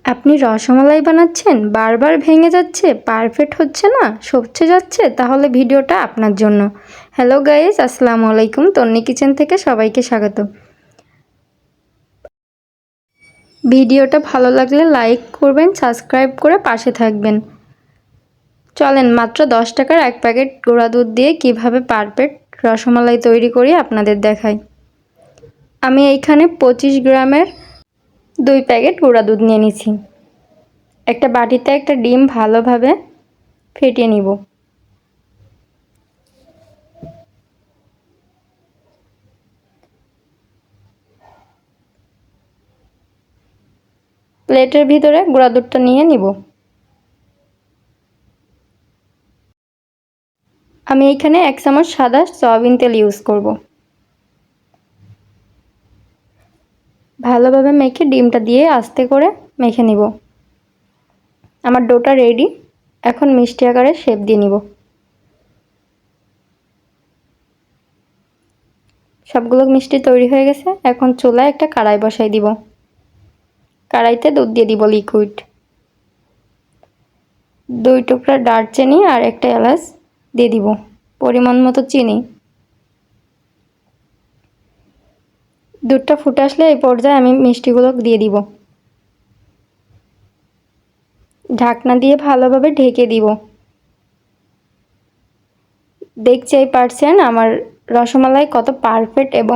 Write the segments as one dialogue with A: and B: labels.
A: আপনি রসমালাই বানাচ্ছেন, বারবার ভেঙে যাচ্ছে, পারফেক্ট হচ্ছে না, সরছে যাচ্ছে, তাহলে ভিডিওটা আপনার জন্য। হ্যালো গাইস, আসসালামু আলাইকুম। তন্নি কিচেন থেকে সবাইকে স্বাগত। ভিডিওটা ভালো লাগলে লাইক করবেন, সাবস্ক্রাইব করে পাশে থাকবেন। চলেন মাত্র 10 টাকার এক প্যাকেট গুঁড়া দুধ দিয়ে কিভাবে পারফেক্ট রসমালাই তৈরি করি আপনাদের দেখাই। আমি এইখানে 25 গ্রামের 2 প্যাকেট গুঁড়া দুধ নিয়ে নিছি। একটা বাটিতে একটা ডিম ভালোভাবে ফেটিয়ে নিব। প্লেটের ভিতরে গুঁড়া দুধটা নিয়ে নিব। আমি এখানে 1 চামচ সাদা সয়াবিন তেল ইউজ করব। ভালোভাবে মেখে ডিমটা দিয়ে আস্তে করে মেখে নিব। আমার ডোটা রেডি। এখন মিষ্টি আকারে শেপ দিয়ে নিব। সবগুলো মিষ্টি তৈরি হয়ে গেছে। এখন চুলায় একটা কড়াই বসাই দিব। কড়াইতে দুধ দিয়ে দিব লিকুইড। 2 টুকরা দারচিনি আর একটা এলাচ দিয়ে দিব। পরিমাণ মতো চিনি। দুধটা ফুটে আসলে এই পর্যায়ে আমি মিষ্টিগুলো দিয়ে দিব। ঢাকনা দিয়ে ভালোভাবে ঢেকে দিব। দেখতেই পারছেন আমার রসমালাই কত পারফেক্ট এবং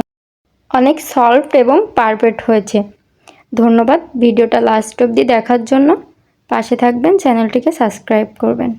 A: অনেক সফট এবং পারফেক্ট হয়েছে। ধন্যবাদ ভিডিওটা লাস্ট অবধি দেখার জন্য। পাশে থাকবেন, চ্যানেলটিকে সাবস্ক্রাইব করবেন।